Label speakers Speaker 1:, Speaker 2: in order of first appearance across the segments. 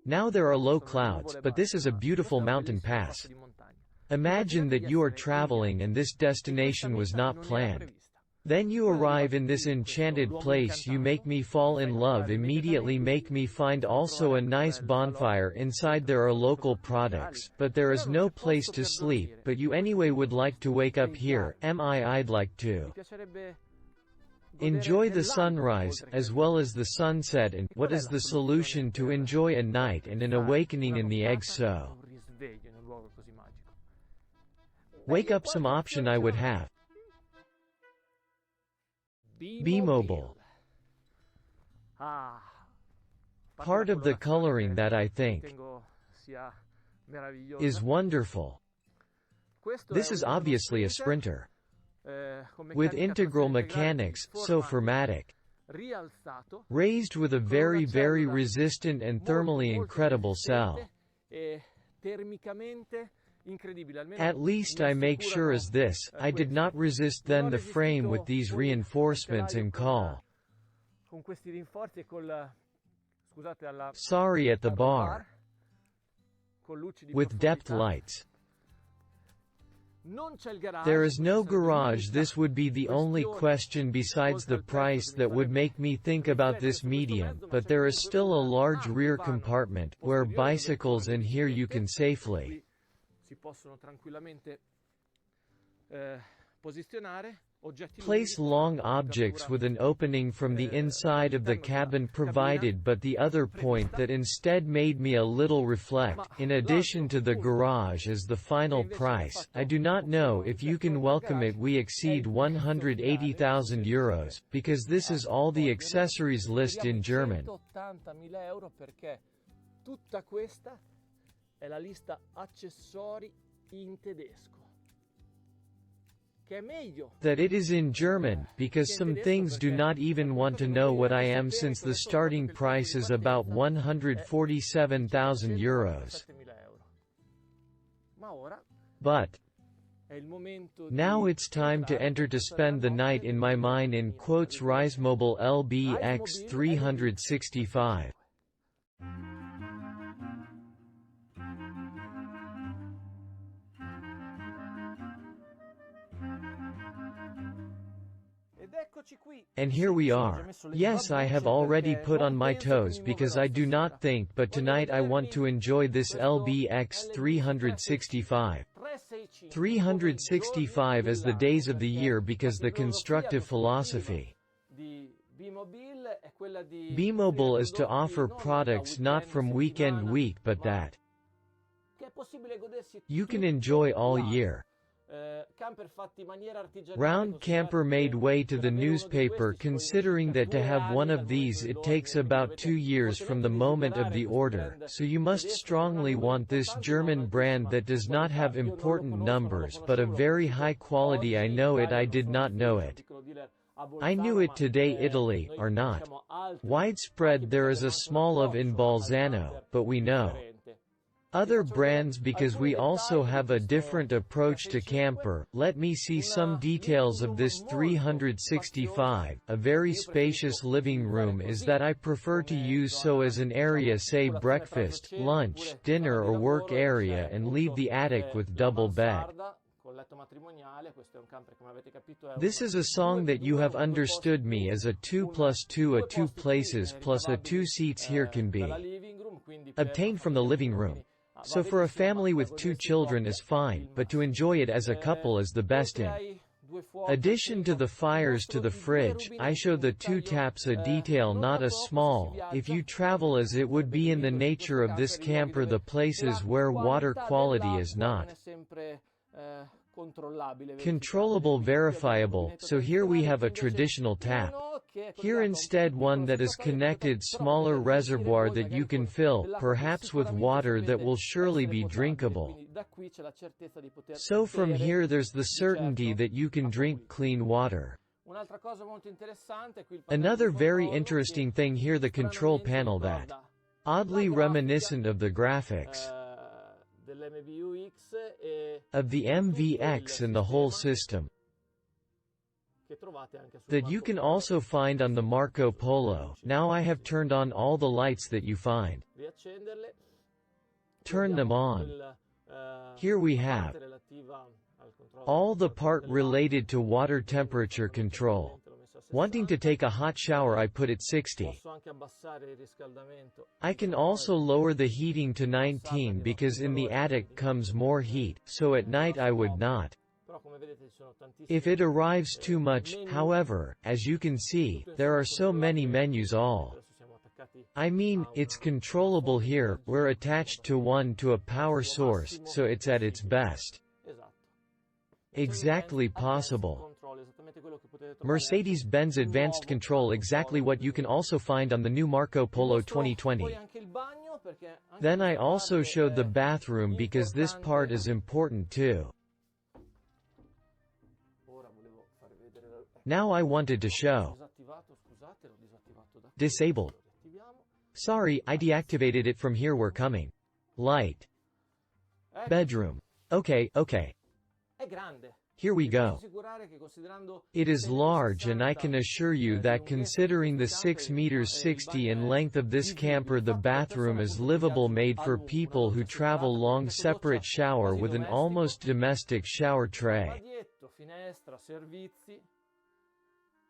Speaker 1: Now there are low clouds, but this is a beautiful mountain pass. Imagine that you are traveling and this destination was not planned. Then you arrive in this enchanted place, you make me fall in love immediately, make me find also a nice bonfire inside, there are local products, but there is no place to sleep, but you anyway would like to wake up here, I'd like to enjoy the sunrise, as well as the sunset, and what is the solution to enjoy a night and an awakening in the egg? So wake up some option I would have. B-Mobile. Part of the coloring that I think is wonderful. This is obviously a Sprinter. With integral mechanics, so Firmatic. Raised with a very resistant and thermally incredible cell. At least I make sure as this, I did not resist then the frame with these reinforcements and call. Sorry at the bar. With depth lights. There is no garage. This would be the only question besides the price that would make me think about this medium, but there is still a large rear compartment, where bicycles, and here you can safely place long objects with an opening from the inside of the cabin provided. But the other point that instead made me a little reflect, in addition to the garage as the final price, I do not know if you can welcome it, we exceed 180,000 euros, because this is all the accessories list in German.
Speaker 2: È la lista accessori in tedesco.
Speaker 1: That it is in German, because some things do not even want to know what I am, since the starting price is about 147,000 euros. But now it's time to enter to spend the night in my mind in quotes Reismobile LBX 365. And here we are. Yes, I have already put on my toes because I do not think, but tonight I want to enjoy this LBX 365. 365 as the days of the year, because the constructive philosophy B-Mobile is to offer products not from weekend week, but that you can enjoy all year. Round camper made way to the newspaper, considering that to have one of these it takes about 2 years from the moment of the order, so you must strongly want this German brand that does not have important numbers but a very high quality. I know it, I did not know it. I knew it today. Italy, or not widespread, there is a small of in Bolzano, but we know other brands because we also have a different approach to camper. Let me see some details of this 365. A very spacious living room is that I prefer to use so as an area, say breakfast, lunch, dinner or work area, and leave the attic with double bed. This is a song that you have understood me as a 2+2, a 2 places plus a 2 seats here can be obtained from the living room. So for a family with 2 children is fine, but to enjoy it as a couple is the best. In addition to the fires to the fridge, I show the 2 taps, a detail not a small, if you travel as it would be in the nature of this camper, the places where water quality is not controllable, verifiable. So here we have a traditional tap. Here instead one that is connected, smaller reservoir that you can fill, perhaps with water that will surely be drinkable. So from here there's the certainty that you can drink clean water. Another very interesting thing here, the control panel that oddly reminiscent of the graphics of the MVX and the whole system that you can also find on the Marco Polo. Now I have turned on all the lights that you find
Speaker 2: accenderle.
Speaker 1: Turn them on. Here we have all the part related to water temperature control. Wanting to take a hot shower, I put it 60. I can also lower the heating to 19 because in the attic comes more heat, so at night I would not. If it arrives too much, however, as you can see, there are so many menus all. I mean, it's controllable here, we're attached to a power source, so it's at its best. Exactly possible. Mercedes-Benz Advanced Control, exactly what you can also find on the new Marco Polo 2020. Then I also showed the bathroom because this part is important too. Now I wanted to show. Disabled. Sorry, I deactivated it from here. We're coming. Light. Bedroom. Okay. Here we go. It is large, and I can assure you that considering the 6 meters 60 in length of this camper, the bathroom is livable, made for people who travel long. Separate shower with an almost domestic shower tray.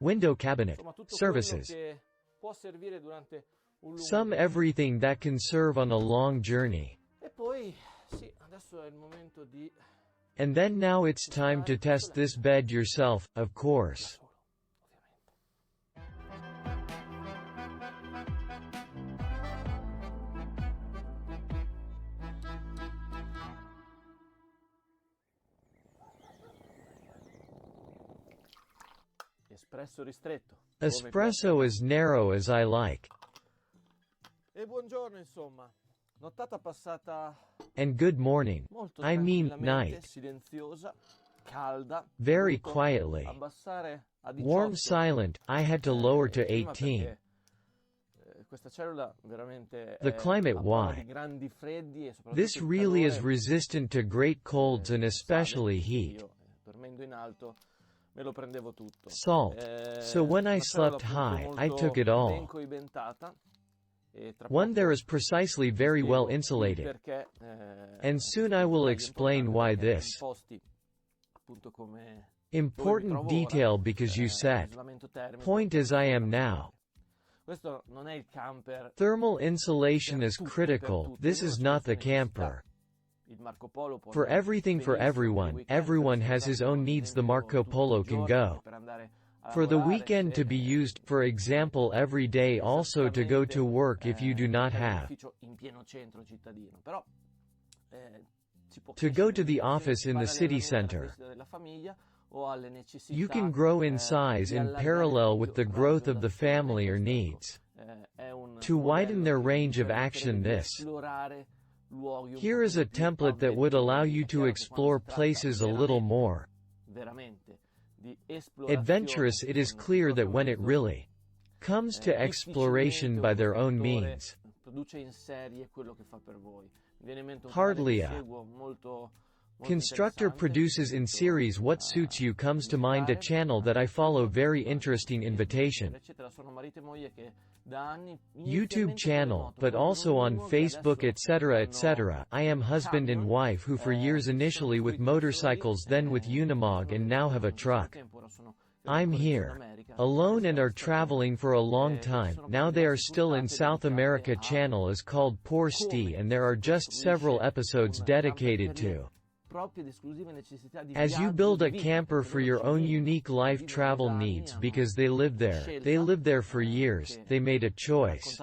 Speaker 1: Window cabinet. Services. Some everything that can serve on a long journey. And then now it's time to test this bed yourself, of course. Espresso as narrow as I like. And good morning. I mean, night. Very quietly. Warm, silent. I had to lower to 18. The climate, why? This really is resistant to great colds and especially heat. Salt. So when I slept high, I took it all. One there is precisely very well insulated. And soon I will explain why this. Important detail, because you said. Point as I am now. Thermal insulation is critical. This is not the camper. For everything, for everyone, everyone has his own needs. The Marco Polo can go for the weekend to be used, for example every day, also to go to work if you do not have to go to the office in the city center. You can grow in size in parallel with the growth of the family or needs. To widen their range of action, this. Here is a template that would allow you to explore places a little more adventurous. It is clear that when it really comes to exploration by their own means, hardly a constructor produces in series what suits you. Comes to mind a channel that I follow, very interesting invitation. YouTube channel, but also on Facebook, etc. I am husband and wife who for years, initially with motorcycles, then with Unimog, and now have a truck. I'm here alone and are traveling for a long time. Now they are still in South America. Channel is called Poor Sti, and there are just several episodes dedicated to as you build a camper for your own unique life travel needs, because they live there. They lived there for years. They made a choice.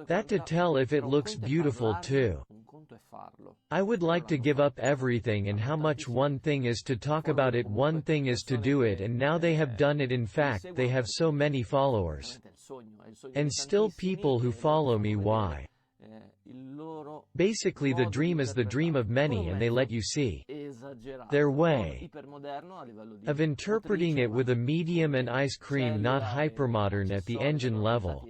Speaker 1: That to tell if it looks beautiful too. I would like to give up everything, and how much. One thing is to talk about it, one thing is to do it, and now they have done it. In fact, they have so many followers. And still people who follow me. Why? Basically the dream is the dream of many, and they let you see their way of interpreting it with a medium and ice cream, not hypermodern at the engine level.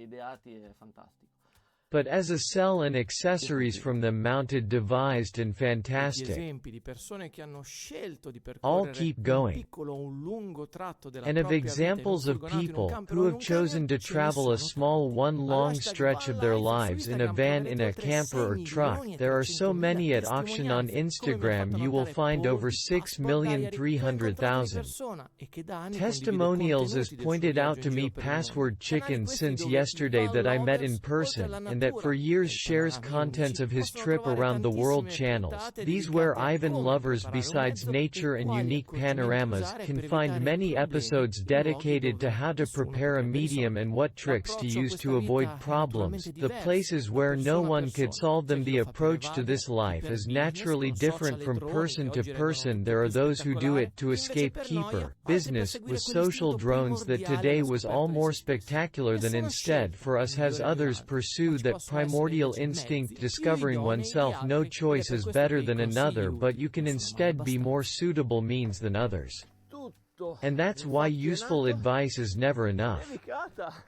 Speaker 1: But as a cell and accessories from them mounted devised and
Speaker 3: Gli
Speaker 1: fantastic,
Speaker 3: esempi di persone che hanno scelto di
Speaker 1: all
Speaker 3: percorrere
Speaker 1: keep
Speaker 3: un
Speaker 1: going.
Speaker 3: piccolo o un lungo tratto della
Speaker 1: And of
Speaker 3: propria vita in un
Speaker 1: examples of
Speaker 3: furgonato, in un
Speaker 1: people
Speaker 3: camper
Speaker 1: who
Speaker 3: o in
Speaker 1: have
Speaker 3: un
Speaker 1: chosen
Speaker 3: camion,
Speaker 1: to
Speaker 3: ce ne
Speaker 1: travel a
Speaker 3: sono
Speaker 1: small one
Speaker 3: tanti.
Speaker 1: long
Speaker 3: All'hashtag
Speaker 1: stretch of their
Speaker 3: Vanlife su
Speaker 1: lives in a
Speaker 3: Instagram
Speaker 1: van, in
Speaker 3: troverete
Speaker 1: a
Speaker 3: oltre
Speaker 1: camper or
Speaker 3: 6
Speaker 1: truck.
Speaker 3: milioni e
Speaker 1: There are so
Speaker 3: 300.000
Speaker 1: many at auction on
Speaker 3: testimonianze come mi ha
Speaker 1: Instagram,
Speaker 3: fatto
Speaker 1: you will
Speaker 3: notare
Speaker 1: find
Speaker 3: Paul
Speaker 1: over
Speaker 3: di Passport Diary, che ho incontrato di
Speaker 1: 6,3 million.
Speaker 3: persona e che da anni condivide
Speaker 1: Testimonials as
Speaker 3: contenuti del suo
Speaker 1: pointed
Speaker 3: viaggio
Speaker 1: out
Speaker 3: in
Speaker 1: to
Speaker 3: giro
Speaker 1: me
Speaker 3: per il mondo.
Speaker 1: Password
Speaker 3: Canali
Speaker 1: Chicken
Speaker 3: questi
Speaker 1: since
Speaker 3: dove i
Speaker 1: yesterday that I met in
Speaker 3: van lovers, oltre
Speaker 1: person,
Speaker 3: alla
Speaker 1: and that for
Speaker 3: natura
Speaker 1: years
Speaker 3: e ai
Speaker 1: shares
Speaker 3: panorami
Speaker 1: contents
Speaker 3: unici,
Speaker 1: of his
Speaker 3: possono
Speaker 1: trip
Speaker 3: trovare
Speaker 1: around the world
Speaker 3: tantissime
Speaker 1: channels.
Speaker 3: puntate
Speaker 1: These where
Speaker 3: dedicate a
Speaker 1: Ivan
Speaker 3: come
Speaker 1: lovers
Speaker 3: preparare un
Speaker 1: besides
Speaker 3: mezzo
Speaker 1: nature
Speaker 3: e
Speaker 1: and
Speaker 3: quali
Speaker 1: unique
Speaker 3: accorgimenti
Speaker 1: panoramas
Speaker 3: usare
Speaker 1: can
Speaker 3: per
Speaker 1: find
Speaker 3: evitare
Speaker 1: many
Speaker 3: problemi
Speaker 1: episodes
Speaker 3: in luoghi
Speaker 1: dedicated to
Speaker 3: dove
Speaker 1: how to
Speaker 3: nessuno
Speaker 1: prepare a
Speaker 3: potrebbe
Speaker 1: medium
Speaker 3: risolvere.
Speaker 1: and what tricks to
Speaker 3: L'approccio a
Speaker 1: use
Speaker 3: questa
Speaker 1: to avoid
Speaker 3: vita è
Speaker 1: problems.
Speaker 3: naturalmente
Speaker 1: The
Speaker 3: diverso
Speaker 1: places
Speaker 3: da
Speaker 1: where no
Speaker 3: persona a
Speaker 1: one could
Speaker 3: persona.
Speaker 1: solve them.
Speaker 3: C'è chi
Speaker 1: The
Speaker 3: lo fa per
Speaker 1: approach to
Speaker 3: evadere,
Speaker 1: this
Speaker 3: chi
Speaker 1: life
Speaker 3: per
Speaker 1: is
Speaker 3: business,
Speaker 1: naturally
Speaker 3: con
Speaker 1: different
Speaker 3: social e
Speaker 1: from
Speaker 3: droni
Speaker 1: person
Speaker 3: che
Speaker 1: to
Speaker 3: oggi rendono
Speaker 1: person.
Speaker 3: tutto
Speaker 1: There are
Speaker 3: più
Speaker 1: those who do
Speaker 3: spettacolare,
Speaker 1: it to
Speaker 3: chi invece
Speaker 1: escape
Speaker 3: per noia,
Speaker 1: keeper,
Speaker 3: altri per
Speaker 1: business,
Speaker 3: seguire
Speaker 1: with social
Speaker 3: quell'istinto
Speaker 1: drones that
Speaker 3: primordiale
Speaker 1: today
Speaker 3: alla
Speaker 1: was
Speaker 3: scoperta
Speaker 1: all
Speaker 3: di
Speaker 1: more
Speaker 3: se stessi.
Speaker 1: spectacular than
Speaker 3: Sono
Speaker 1: instead
Speaker 3: scelte
Speaker 1: for us
Speaker 3: il
Speaker 1: has
Speaker 3: migliore di
Speaker 1: others
Speaker 3: altri, ma
Speaker 1: pursue
Speaker 3: ci
Speaker 1: that
Speaker 3: possono essere
Speaker 1: primordial
Speaker 3: invece
Speaker 1: instinct
Speaker 3: mezzi più
Speaker 1: discovering
Speaker 3: idonei di
Speaker 1: oneself. No
Speaker 3: altri, ed è
Speaker 1: choice
Speaker 3: per
Speaker 1: is
Speaker 3: questo
Speaker 1: better
Speaker 3: che i
Speaker 1: than another,
Speaker 3: consigli
Speaker 1: but you
Speaker 3: utili
Speaker 1: can
Speaker 3: non sono mai
Speaker 1: instead be more
Speaker 3: abbastanza.
Speaker 1: suitable means than others.
Speaker 2: Tutto
Speaker 1: And that's why
Speaker 2: infatti è
Speaker 1: useful
Speaker 2: nato
Speaker 1: advice is never enough.
Speaker 2: dedicata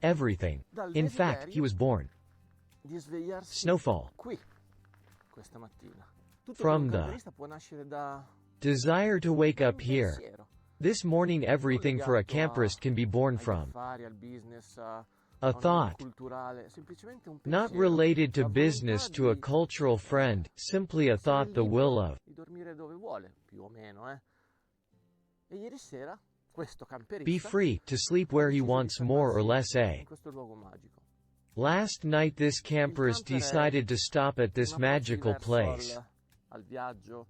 Speaker 1: Everything.
Speaker 2: dal
Speaker 1: In fact, he
Speaker 2: desiderio
Speaker 1: was born.
Speaker 2: di svegliarsi
Speaker 1: Snowfall.
Speaker 2: qui questa mattina. Tutto per
Speaker 1: From
Speaker 2: un
Speaker 1: the
Speaker 2: camperista può nascere da
Speaker 1: desire to wake
Speaker 2: un
Speaker 1: up here.
Speaker 2: pensiero
Speaker 1: This morning everything for a
Speaker 2: collegato
Speaker 1: camperist can be born
Speaker 2: agli
Speaker 1: from
Speaker 2: affari, al business,
Speaker 1: a
Speaker 2: una
Speaker 1: thought,
Speaker 2: culturale, semplicemente un
Speaker 1: not
Speaker 2: pensiero,
Speaker 1: related to
Speaker 2: la volontà
Speaker 1: business, to a
Speaker 2: di
Speaker 1: cultural friend, simply a
Speaker 2: essere
Speaker 1: thought, the will
Speaker 2: libero,
Speaker 1: of.
Speaker 2: di dormire dove vuole, più o meno, E ieri sera questo
Speaker 1: Be
Speaker 2: camperista
Speaker 1: free, to sleep
Speaker 2: ha
Speaker 1: where he
Speaker 2: deciso di
Speaker 1: wants more or
Speaker 2: fermarsi
Speaker 1: less.
Speaker 2: in questo luogo magico.
Speaker 1: Last night this
Speaker 2: Il
Speaker 1: camperist
Speaker 2: camper è
Speaker 1: decided to stop at this
Speaker 2: un approccio
Speaker 1: magical
Speaker 2: diverso
Speaker 1: place.
Speaker 2: al viaggio,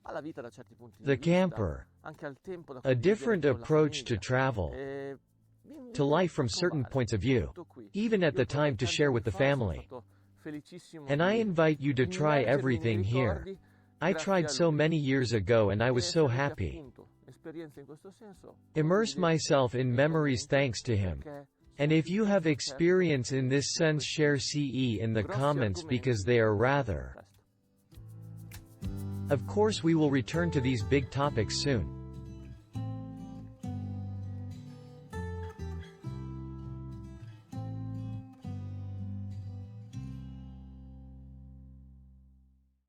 Speaker 2: alla vita da certi punti di
Speaker 1: The
Speaker 2: vista,
Speaker 1: camper.
Speaker 2: anche al tempo da
Speaker 1: A
Speaker 2: condividere
Speaker 1: different
Speaker 2: con la
Speaker 1: approach to
Speaker 2: famiglia.
Speaker 1: travel.
Speaker 2: E vi
Speaker 1: To
Speaker 2: invito
Speaker 1: life
Speaker 2: a
Speaker 1: from certain
Speaker 2: provare.
Speaker 1: points of view.
Speaker 2: Tutto qui.
Speaker 1: Even at
Speaker 2: Io
Speaker 1: the
Speaker 2: provai
Speaker 1: time to
Speaker 2: tanti
Speaker 1: share
Speaker 2: anni
Speaker 1: with the
Speaker 2: fa, sono
Speaker 1: family.
Speaker 2: stato felicissimo
Speaker 1: And I
Speaker 2: di
Speaker 1: invite you to try
Speaker 2: immergermi nei
Speaker 1: everything here.
Speaker 2: ricordi
Speaker 1: I
Speaker 2: grazie
Speaker 1: tried
Speaker 2: a
Speaker 1: so
Speaker 2: lui.
Speaker 1: many years ago and I
Speaker 2: E
Speaker 1: was so
Speaker 2: se avete
Speaker 1: happy.
Speaker 2: appunto esperienze in questo senso,
Speaker 1: Immerse
Speaker 2: condividete
Speaker 1: myself in
Speaker 2: nei
Speaker 1: memories
Speaker 2: commenti,
Speaker 1: thanks to him.
Speaker 2: perché
Speaker 1: And
Speaker 2: sono
Speaker 1: if you
Speaker 2: tutti
Speaker 1: have
Speaker 2: concerti
Speaker 1: experience in this sense,
Speaker 2: questi
Speaker 1: share CE in the
Speaker 2: grossi
Speaker 1: comments
Speaker 2: argomenti
Speaker 1: because they are
Speaker 2: di
Speaker 1: rather.
Speaker 2: presto.
Speaker 1: Of course we will return to these big topics soon.